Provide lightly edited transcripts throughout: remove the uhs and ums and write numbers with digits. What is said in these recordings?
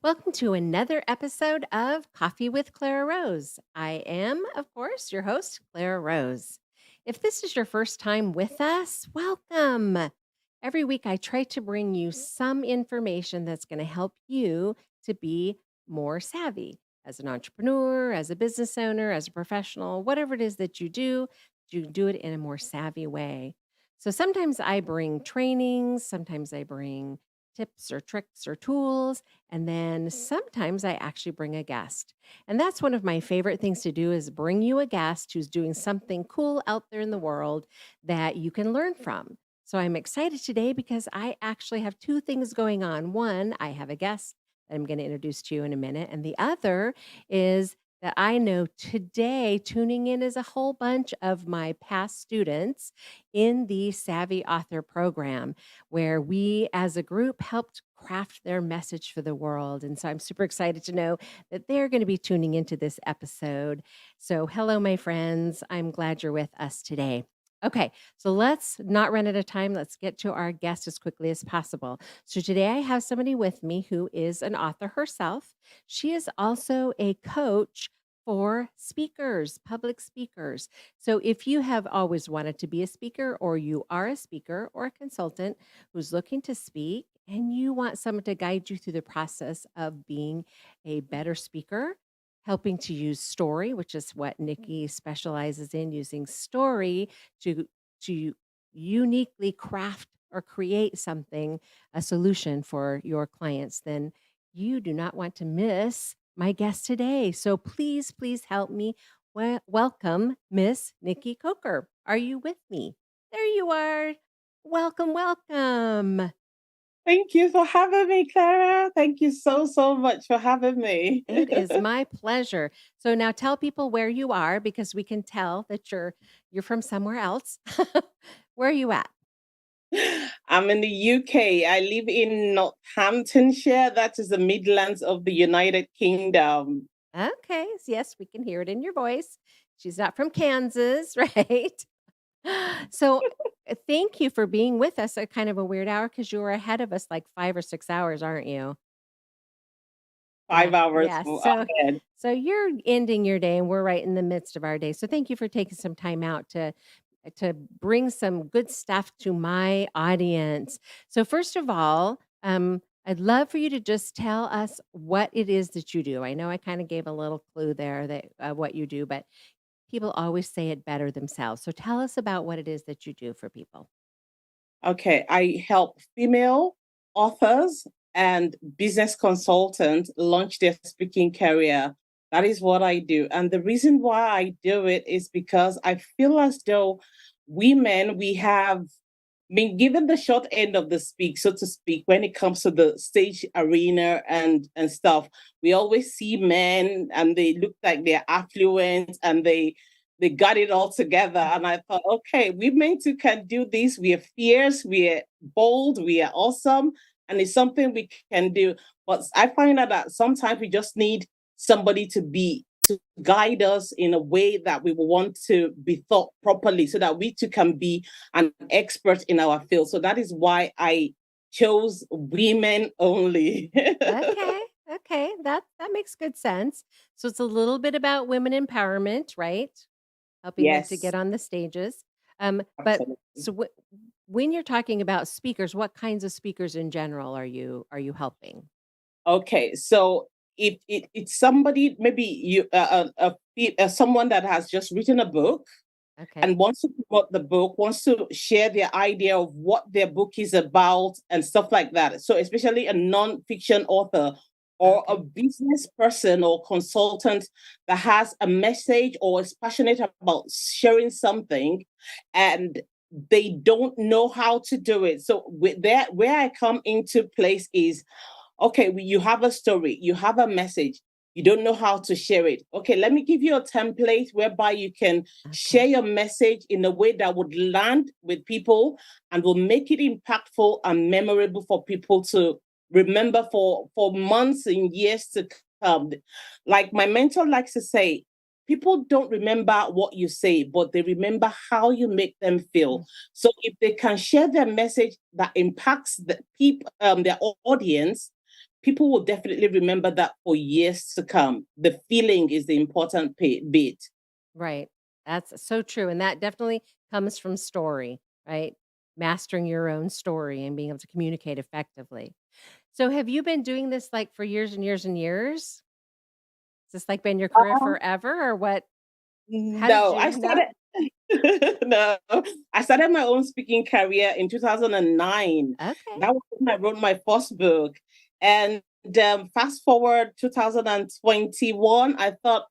Welcome to another episode of Coffee with Clara Rose. I am, of course, your host, Clara Rose. If this is your first time with us, welcome. Every week, I try to bring you some information that's going to help you to be more savvy as an entrepreneur, as a business owner, as a professional, whatever it is that you do it in a more savvy way. So sometimes I bring trainings, sometimes I bring tips or tricks or tools. And then sometimes I actually bring a guest. And that's one of my favorite things to do is bring you a guest who's doing something cool out there in the world that you can learn from. So I'm excited today because I actually have two things going on. One, I have a guest that I'm going to introduce to you in a minute. And the other is that I know today tuning in is a whole bunch of my past students in the Savvy Author program where we as a group helped craft their message for the world. And so I'm super excited to know that they're going to be tuning into this episode. So, hello, my friends. I'm glad you're with us today. Okay, so let's not run out of time. Let's get to our guest as quickly as possible. So, today I have somebody with me who is an author herself. She is also a coach for speakers, public speakers. So, if you have always wanted to be a speaker, or you are a speaker or a consultant who's looking to speak, and you want someone to guide you through the process of being a better speaker, helping to use story, which is what Nikki specializes in, using story to to uniquely craft or create something, a solution for your clients, then you do not want to miss my guest today. So please, please help me welcome Miss Nikki Coker. Are you with me? There you are. Welcome, welcome. Thank you for having me, Clara. Thank you so much for having me. It is my pleasure. So now tell people where you are because we can tell that you're from somewhere else. Where are you at? I'm in the UK. I live in Northamptonshire. That is the Midlands of the United Kingdom. Okay. Yes, we can hear it in your voice. She's not from Kansas, right? So thank you for being with us at kind of a weird hour because you were ahead of us like 5 or 6 hours, aren't you? Yeah. 5 hours Yeah. ahead. So you're ending your day and we're right in the midst of our day. So thank you for taking some time out to bring some good stuff to my audience. So first of all, I'd love for you to just tell us what it is that you do. I know I kind of gave a little clue there that what you do, but people always say it better themselves. So tell us about what it is that you do for people. Okay, I help female authors and business consultants launch their speaking career. That is what I do. And the reason why I do it is because I feel as though women, we have been given the short end of the stick, so to speak, when it comes to the stage arena and stuff. We always see men and they look like they're affluent and they got it all together. And I thought, okay, women too can do this. We are fierce, we are bold, we are awesome, and it's something we can do. But I find out that sometimes we just need somebody to guide us in a way that we want to be thought properly so that we too can be an expert in our field. So that is why I chose women only. Okay. Okay. That makes good sense. So it's a little bit about women empowerment, right? Helping them to Yes, get on the stages. But absolutely. so when you're talking about speakers, what kinds of speakers in general are you helping? Okay, so if it's somebody, maybe you someone that has just written a book Okay. and wants to promote the book, wants to share their idea of what their book is about and stuff like that. So, especially a non-fiction author or a Okay. business person or consultant that has a message or is passionate about sharing something and they don't know how to do it. So, with that, where I come into place is okay, you have a story, you have a message, you don't know how to share it. Okay, let me give you a template whereby you can share Okay. your message in a way that would land with people and will make it impactful and memorable for people to remember for months and years to come. Like my mentor likes to say, people don't remember what you say, but they remember how you make them feel. Mm, So if they can share their message that impacts the people, their audience, people will definitely remember that for years to come. The feeling is the important bit. Right. That's so true, and that definitely comes from story, right? Mastering your own story and being able to communicate effectively. So have you been doing this, like, for years and years and years? Has this, like, been your career Um, forever or what? How did no, I you know? started no, I started my own speaking career in 2009. Okay. That was when I wrote my first book. And fast forward 2021, I thought,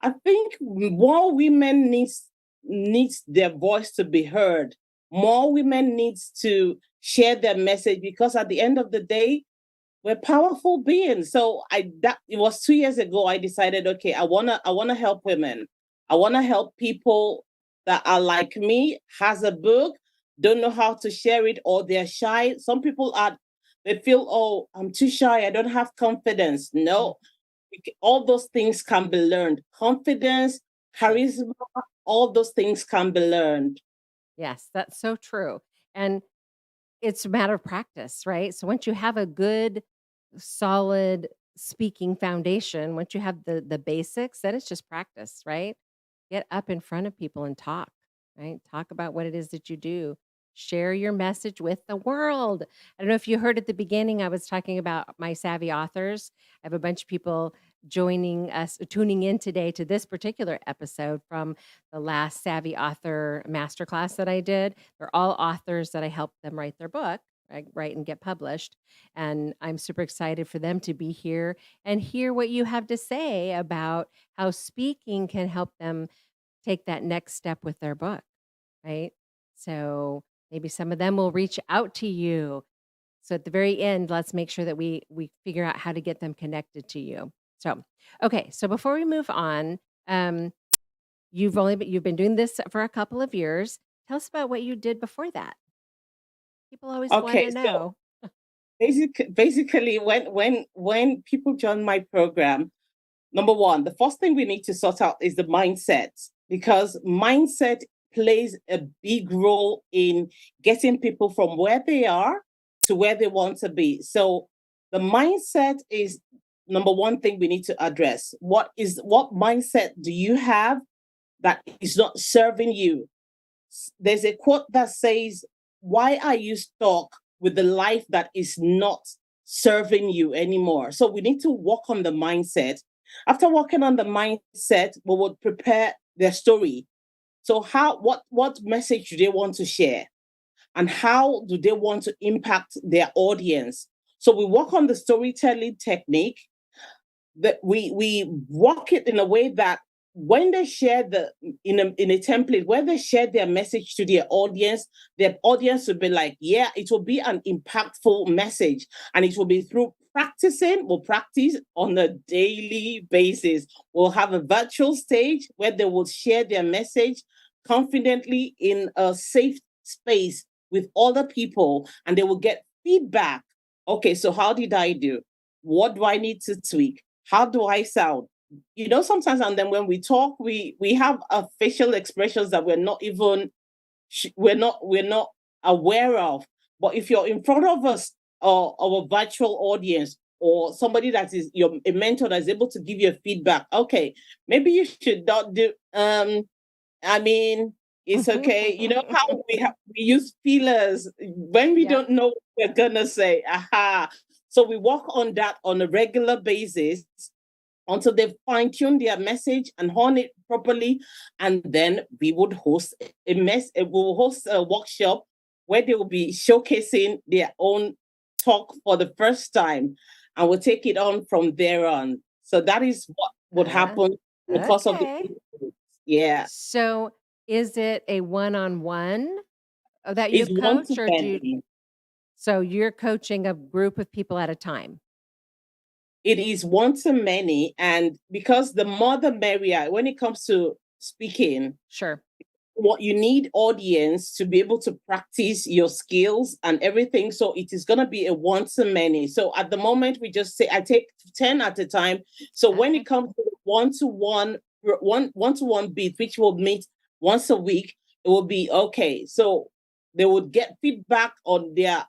I think more women needs their voice to be heard. More women needs to share their message because at the end of the day, we're powerful beings. So that it was 2 years ago. I decided, okay, I wanna help women. I wanna help people that are like me, has a book, don't know how to share it, or they're shy. Some people are they feel, oh, I'm too shy, I don't have confidence. Mhm. No, all those things can be learned. Confidence, Sure. charisma, all those things can be learned. Yes, that's so true, and it's a matter of practice, right? So once you have a good, solid speaking foundation, once you have the basics, then it's just practice, right? Get up in front of people and talk, right? Talk about what it is that you do. Share your message with the world. I don't know if you heard at the beginning, I was talking about my savvy authors. I have a bunch of people joining us, tuning in today to this particular episode from the last Savvy Author Masterclass that I did. They're all authors that I helped them write their book, right, write and get published. And I'm super excited for them to be here and hear what you have to say about how speaking can help them take that next step with their book, right? So maybe some of them will reach out to you. So at the very end, let's make sure that we figure out how to get them connected to you. So, okay, so before we move on, um, you've been doing this for a couple of years. Tell us about what you did before that. People always Okay, wanna so know. basically when people join my program, number one, the first thing we need to sort out is the mindset, because mindset plays a big role in getting people from where they are to where they want to be. So the mindset is number one thing we need to address. What mindset do you have that is not serving you? There's a quote that says, why are you stuck with the life that is not serving you anymore? So we need to work on the mindset. After working on the mindset, we would prepare their story. So what message do they want to share? And how do they want to impact their audience? So we work on the storytelling technique, that we work it in a way that when they share in a template, when they share their message to their audience will be like, yeah, it will be an impactful message, and it will be through practicing. We'll practice on a daily basis. We'll have a virtual stage where they will share their message confidently in a safe space with other people, and they will get feedback. Okay, so how did I do? What do I need to tweak? How do I sound? Sometimes, and then when we talk, we have facial expressions that we're not aware of. But if you're in front of us, or a virtual audience, or somebody that is a mentor that is able to give you feedback, okay, maybe you should not do. I mean, it's okay. You know how we use feelers when we Yep. don't know what we're gonna say. Aha. So we work on that on a regular basis until they've fine-tuned their message and hone it properly. And then we would host we'll host a workshop where they will be showcasing their own talk for the first time. And we'll take it on from there on. So that is what would Uh, happen in the course of the okay. yeah. So, is it a one-on-one that you It's one coach, to or many. so you're coaching a group of people at a time? It is one to many, and because the more the merrier when it comes to speaking, Sure. what you need audience to be able to practice your skills and everything. So it is going to be a one to many. So at the moment, we just say I take 10 at a time. So when it Okay. comes to one to one beat, which will meet once a week, it will be okay. So they would get feedback on their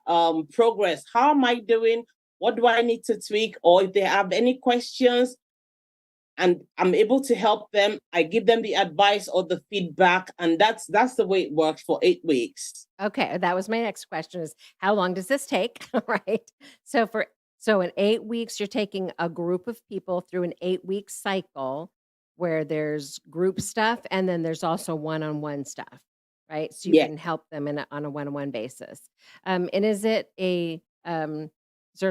progress. How am I doing? what do I need to tweak, or if they have any questions and I'm able to help them, I give them the advice or the feedback, and that's the way it works for 8 weeks. Okay, that was my next question is how long does this take, right? So for so in 8 weeks, you're taking a group of people through an 8-week cycle where there's group stuff and then there's also one-on-one stuff, right? So you Yeah, can help them on a one-on-one basis. And is there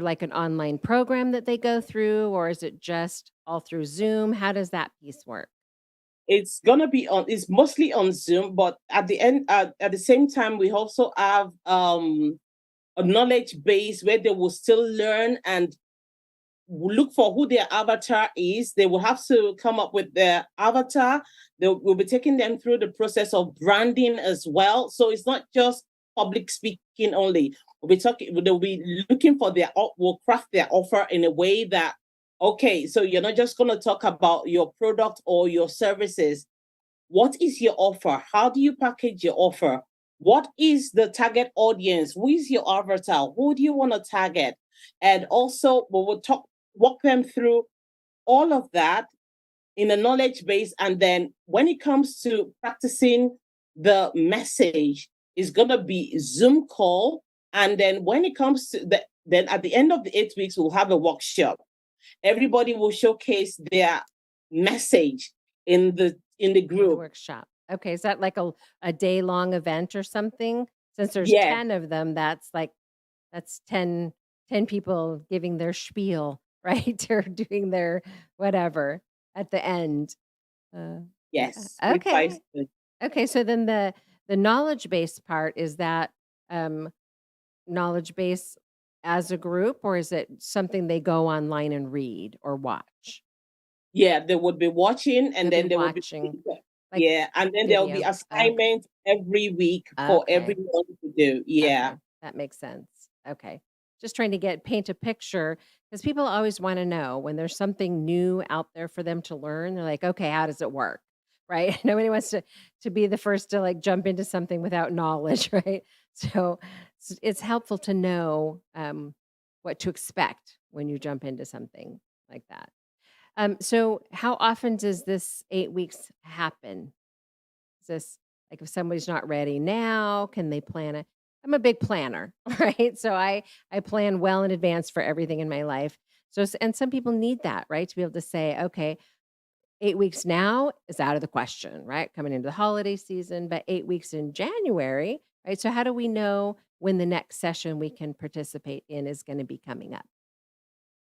like an online program that they go through, or is it just all through Zoom? How does that piece work? it's mostly on Zoom, but at the same time, we also have a knowledge base where they will still learn and look for who their avatar is. They will have to come up with their avatar. We'll be taking them through the process of branding as well. So it's not just public speaking only. They'll be looking for will craft their offer in a way that, okay, so you're not just going to talk about your product or your services. What is your offer? How do you package your offer? What is the target audience? Who is your avatar? Who do you want to target? And also, we will walk them through all of that in a knowledge base. And then when it comes to practicing the message, it's going to be Zoom call. And then when it comes to then at the end of the 8 weeks, we'll have a workshop. Everybody will showcase their message in the In the group. workshop. Okay, is that like a day-long event or something? Since there's Yeah, 10 of them, that's 10 people giving their spiel, right? Or doing their whatever at the end. Yeah, yes, okay. precisely. Okay, so then the knowledge base part, is that, um, knowledge base as a group, or is it something they go online and read or watch? Yeah, they would be watching, They'll and be then they will be watching, like, yeah, and then there'll be video. Okay. assignments every week for Okay. everyone to do. Yeah. Okay, that makes sense. Okay. Just trying to paint a picture because people always want to know when there's something new out there for them to learn. They're like, okay, how does it work? Right? Nobody wants to be the first to like jump into something without knowledge, right? So it's helpful to know what to expect when you jump into something like that. So how often does this 8 weeks happen? Is this like if somebody's not ready now, can they plan it? I'm a big planner, right? So I plan well in advance for everything in my life. So and some people need that, right? To be able to say, okay, 8 weeks now is out of the question, right? Coming into the holiday season, but 8 weeks in January, right? So how do we know when the next session we can participate in is going to be coming up?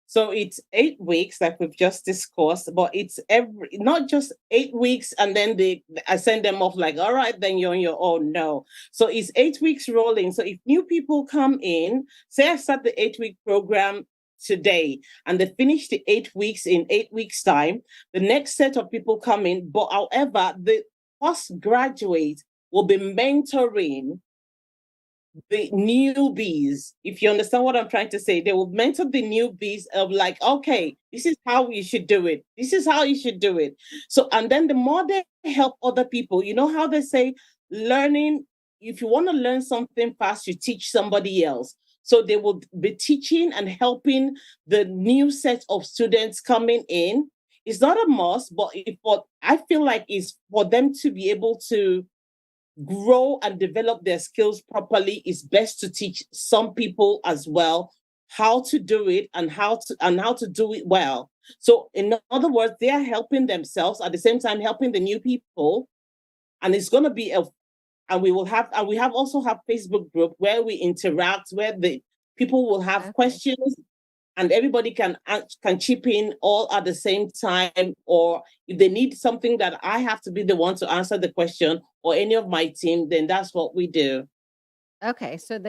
So it's 8 weeks, like we've just discussed, but it's every not just 8 weeks, and then I send them off like, all right, then you're on your own. No. So it's 8 weeks rolling. So if new people come in, say I start the 8 week program today and they finish the 8 weeks in 8 weeks' time, the next set of people come in. But however, the postgraduate will be mentoring the newbies, if you understand what I'm trying to say, they will mentor the newbies of like, okay, this is how you should do it. This is how you should do it. So, and then the more they help other people, you know how they say learning, if you want to learn something fast, you teach somebody else. So they will be teaching and helping the new set of students coming in. It's not a must, but what I feel like is for them to be able to grow and develop their skills properly, is best to teach some people as well how to do it and how to do it well. So in other words, they are helping themselves at the same time helping the new people. And it's going to be a and we have also have Facebook group where we interact, where the people will have Okay. questions and everybody can chip in all at the same time, or if they need something that I have to be the one to answer the question or any of my team, then that's what we do. Okay. So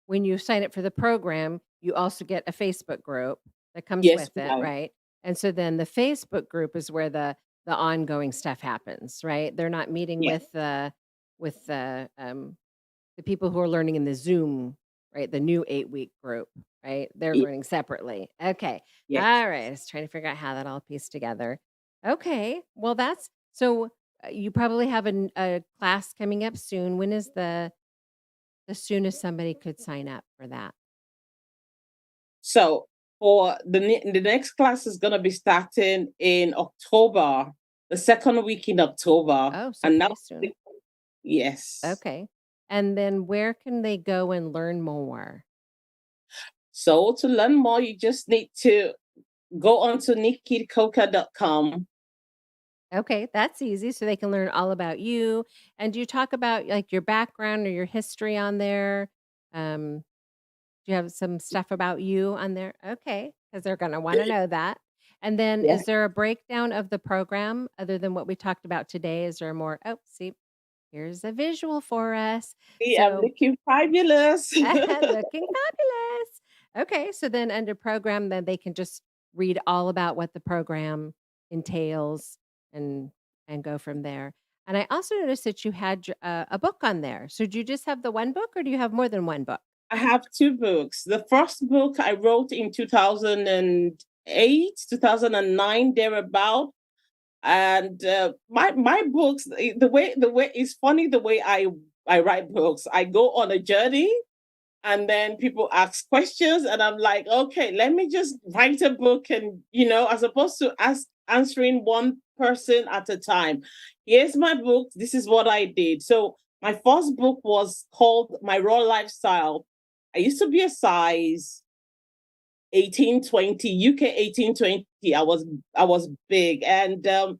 when you sign up for the program, you also get a Facebook group that comes Yes, with it, ma'am. right? And so then the Facebook group is where the ongoing stuff happens, right? They're not meeting Yes, with the people who are learning in the Zoom, right? The new 8-week group, right? They're yes, learning separately. Okay. yes. All right. I was trying to figure out how that all pieced together. Okay. Well, that's so you probably have a class coming up soon. When is the soonest somebody could sign up for that? So for the next class is gonna be starting in October, the second week in October, Oh, so and now pretty soon. yes. Okay. And then where can they go and learn more? So to learn more, you just need to go on to nikkicoca.com. Okay, that's easy. So they can learn all about you. And do you talk about like your background or your history on there? Um, do you have some stuff about you on there? Okay, because they're going to want to know that. And then Yeah. is there a breakdown of the program other than what we talked about today? Is there more? Oh, see, here's a visual for us. See, I'm So looking fabulous. looking fabulous. Okay, so then under program, then they can just read all about what the program entails and go from there. And I also noticed that you had a book on there. So do you just have the one book, or do you have more than one book? I have two books. The first book I wrote in 2008, 2009, thereabout. And my books, the way it's funny the way I write books. I go on a journey, and then people ask questions, and I'm like, okay, let me just write a book, and as opposed to answering one person at a time. Here's my book. This is what I did. So my first book was called My Raw Lifestyle. I used to be a size 1820, UK 1820. I was big, and I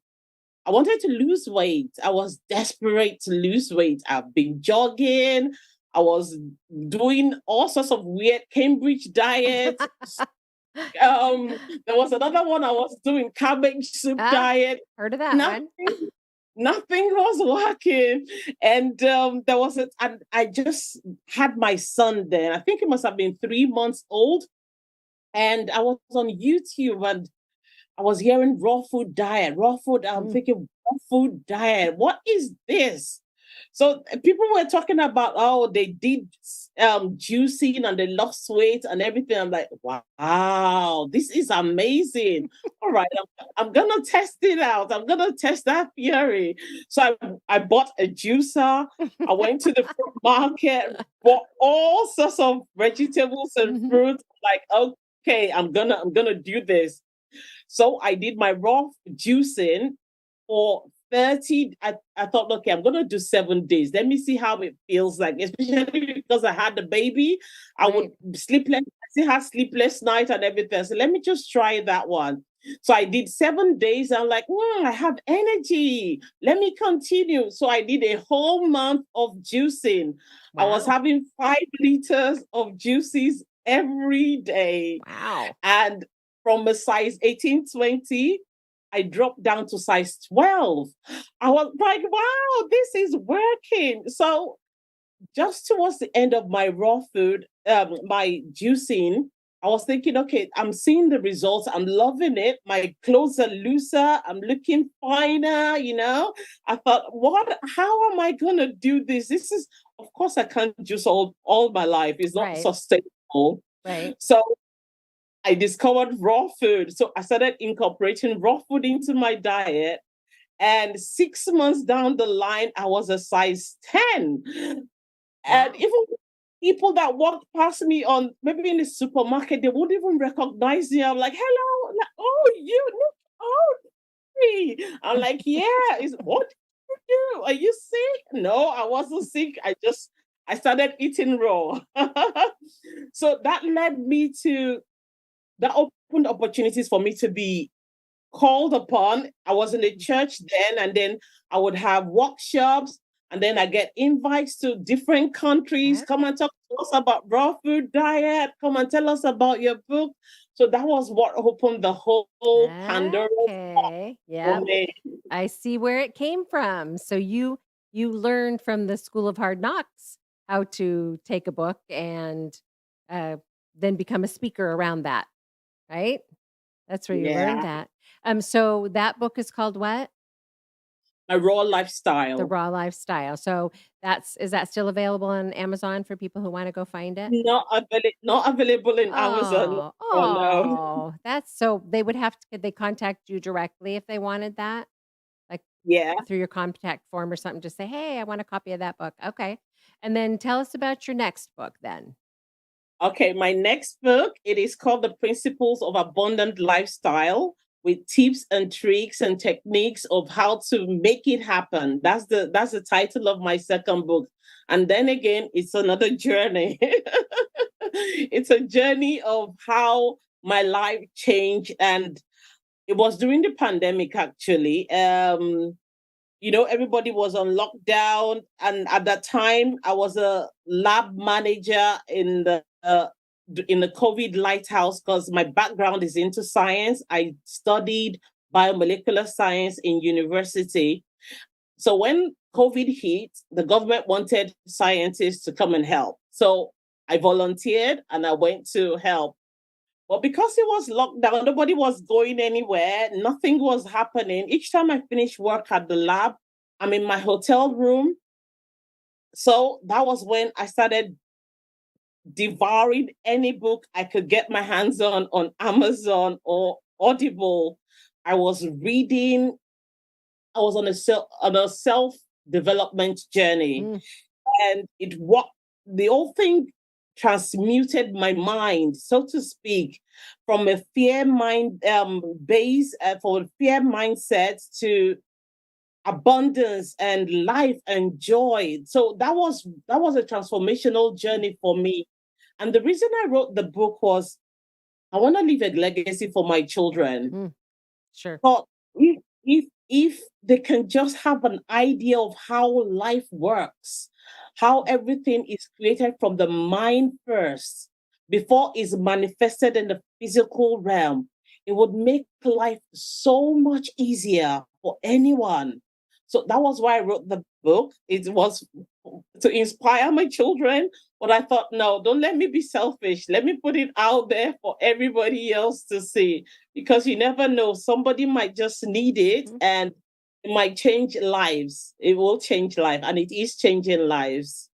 wanted to lose weight. I was desperate to lose weight. I've been jogging. I was doing all sorts of weird Cambridge diets. Um, there was another one I was doing, cabbage soup Ah, diet. heard of that one. Nothing, nothing was working. And there was it, and I just had my son then. I think he must have been 3 months old. And I was on YouTube, and I was hearing raw food diet, raw food. I'm Mm, thinking, raw food diet. What is this? So people were talking about, oh, they did juicing and they lost weight and everything. I'm like, wow, this is amazing. All right, I'm gonna test it out. I'm gonna test that theory. So I bought a juicer. I went to the fruit market, bought all sorts of vegetables and mhm. fruits. Like, okay, I'm gonna do this. So I did my raw juicing for 30. I thought, okay, I'm gonna do 7 days. Let me see how it feels like, especially because I had the baby. I would Right. sleepless, I still had sleepless night and everything. So let me just try that one. So I did 7 days. I'm like, I have energy. Let me continue. So I did a whole month of juicing. I was Wow. having 5 liters of juices every day. Wow. And from a size 1820, I dropped down to size 12. I was like, wow, this is working. So just towards the end of my raw food, my juicing, I was thinking, okay, I'm seeing the results. I'm loving it. My clothes are looser. I'm looking finer. I thought, how am I gonna do this? This is, of course, I can't juice all my life. It's not Right. sustainable. Right. So I discovered raw food. So I started incorporating raw food into my diet. And 6 months down the line, I was a size 10. And Wow. even people that walked past me on maybe in the supermarket, they wouldn't even recognize me. I'm like, hello. Like, oh, you look me. I'm like, yeah, what did you do? Are you sick? No, I wasn't sick. I started eating raw. So that opened opportunities for me to be called upon. I was in the church then, and then I would have workshops, and then I get invites to different countries. Oh, Come and talk to us about raw food diet. Come and tell us about your book. So that was what opened the whole Pandora okay. for Yep. me. I see where it came from. So you learned from the School of Hard Knocks how to take a book and uh, then become a speaker around that, right? That's where you learned Yeah, that. So that book is called what? my raw The lifestyle. Raw Lifestyle. So that's is that still available on Amazon for people who want to go find it? Not available in Amazon. Oh, Oh no. oh, that's so they would have to could they contact you directly if they wanted that? Like Yeah. through your contact form or something, just say, "Hey, I want a copy of that book." Okay. And then tell us about your next book then. Okay, my next book, it is called The Principles of Abundant Lifestyle with tips and tricks and techniques of how to make it happen. That's the title of my second book. And then again, it's another journey. It's a journey of how my life changed, and it was during the pandemic actually. Everybody was on lockdown, and at that time I was a lab manager in the COVID lighthouse because my background is into science. I studied biomolecular science in university. So when COVID hit, the government wanted scientists to come and help, so I volunteered and I went to help. But because it was locked down, nobody was going anywhere, nothing was happening. Each time I finished work at the lab, I'm in my hotel room. So that was when I started devouring any book I could get my hands on Amazon or Audible. I was reading, I was on a self development journey, Mm, and the whole thing transmuted my mind, so to speak, from a fear mind base for a fear mindset to abundance and life and joy. So that was a transformational journey for me. And the reason I wrote the book was I want to leave a legacy for my children. mm, sure. But if they can just have an idea of how life works, how everything is created from the mind first before it's manifested in the physical realm, it would make life so much easier for anyone. So that was why I wrote the book. It was to inspire my children, but I thought, no, don't let me be selfish. Let me put it out there for everybody else to see, because you never know, somebody might just need it, Mhm. and it might change lives. It will change life, and it is changing lives.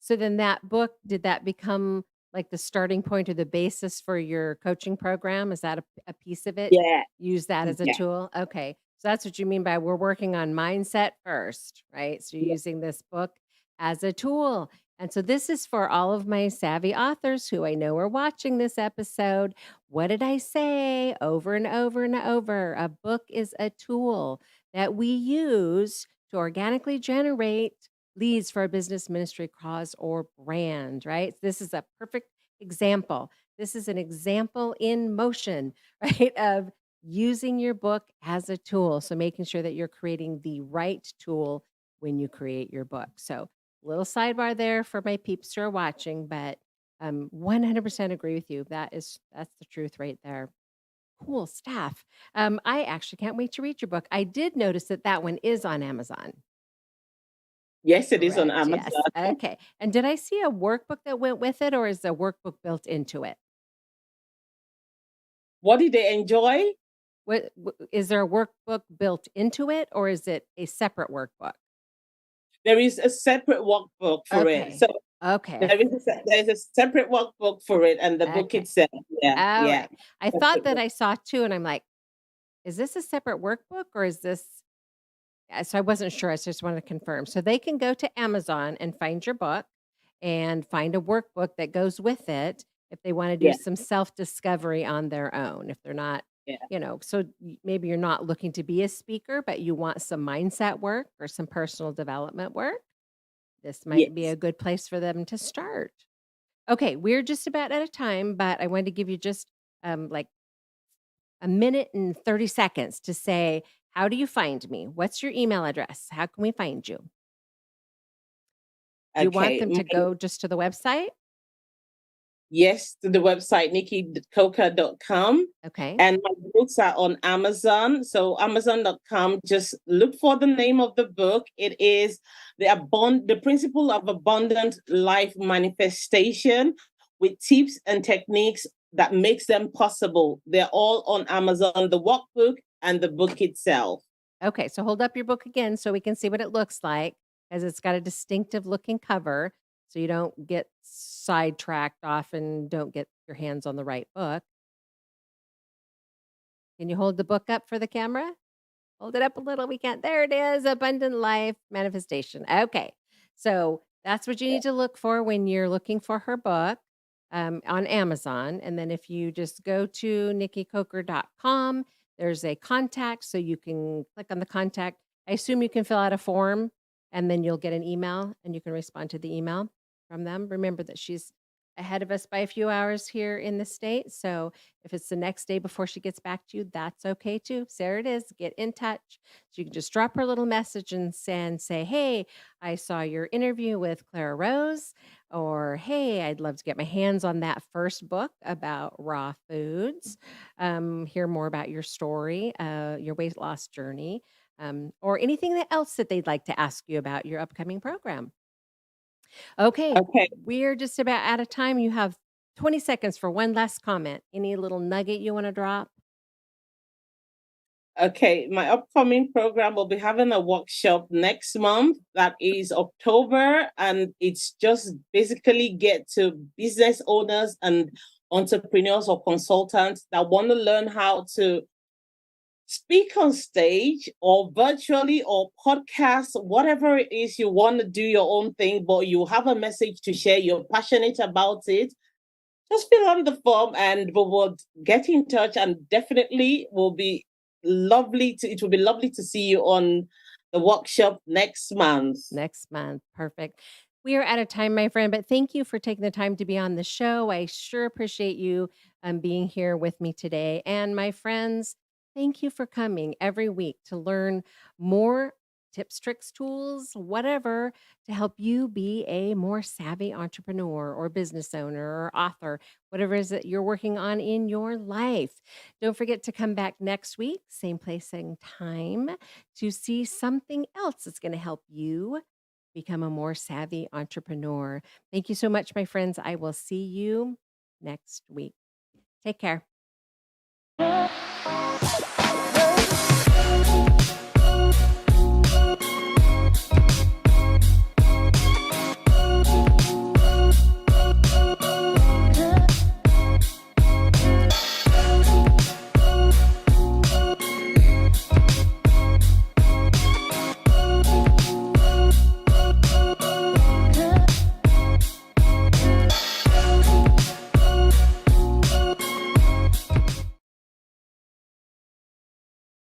So then that book, did that become like the starting point or the basis for your coaching program? Is that a piece of it? Yeah, Use that as a yeah, tool? Okay. So that's what you mean by we're working on mindset first, right? So you're yeah. using this book as a tool. And so this is for all of my savvy authors who I know are watching this episode. What did I say over and over and over? A book is a tool that we use to organically generate leads for a business, ministry, cause, or brand, right? This is a perfect example. This is an example in motion, right? Of using your book as a tool. So making sure that you're creating the right tool when you create your book. So little sidebar there for my peeps who are watching, but 100% agree with you. That's the truth right there. Cool stuff. I actually can't wait to read your book. I did notice that that one is on Amazon. Yes, it is on Correct, yes. Amazon. Okay, and did I see a workbook that went with it, or is the workbook built into it? What did they enjoy? What is there a workbook built into it, or is it a separate workbook? There is a separate workbook for it. So Okay. Okay, there's a separate workbook for it, and the book okay. itself. Yeah, yeah. Alright. I thought Separate that work. I saw 2, and I'm like, "Is this a separate workbook, or is this" so I wasn't sure, I just wanted to confirm. So they can go to Amazon and find your book and find a workbook that goes with it if they wanna do Yeah, some self-discovery on their own, if they're not, yeah, so maybe you're not looking to be a speaker, but you want some mindset work or some personal development work. This might be yes. a good place for them to start. Okay, we're just about out of time, but I wanted to give you just, like a minute and 30 seconds to say, how do you find me? What's your email address? How can we find you? Do you want Okay. them to go just to the website? Yes, to the website nikkicoca.com. Okay. And my books are on Amazon. So Amazon.com, just look for the name of the book. It is the Principle of Abundant Life Manifestation with tips and techniques that makes them possible. They're all on Amazon, the workbook and the book itself. Okay. So hold up your book again so we can see what it looks like as it's got a distinctive looking cover so you don't get sidetracked off and don't get your hands on the right book. Can you hold the book up for the camera? Hold it up a little. We can't. There it is. Abundant life manifestation. Okay. So that's what you need to look for when you're looking for her book. on Amazon. And then if you just go to nikkicoker.com, there's a contact. So you can click on the contact. I assume you can fill out a form and then you'll get an email and you can respond to the email from them. Remember that she's ahead of us by a few hours here in the state. So if it's the next day before she gets back to you, that's okay too. So there it is. Get in touch. So you can just drop her a little message and say, hey, I saw your interview with Clara Rose, or hey, I'd love to get my hands on that first book about raw foods, hear more about your story, your weight loss journey, or anything else that they'd like to ask you about your upcoming program. Okay, Okay. we're just about out of time. You have 20 seconds for one last comment. Any little nugget you want to drop? Okay, my upcoming program will be having a workshop next month. That is October, and it's just basically get to business owners and entrepreneurs or consultants that want to learn how to speak on stage or virtually or podcast, whatever it is you want to do your own thing, but you have a message to share, you're passionate about it. Just fill out the form and we will get in touch, and definitely it will be lovely to see you on the workshop next month. Next month. Perfect. We are out of time, my friend, but thank you for taking the time to be on the show. I sure appreciate you being here with me today. And my friends, thank you for coming every week to learn more tips, tricks, tools, whatever, to help you be a more savvy entrepreneur or business owner or author, whatever it is that you're working on in your life. Don't forget to come back next week, same place, same time, to see something else that's going to help you become a more savvy entrepreneur. Thank you so much, my friends. I will see you next week. Take care.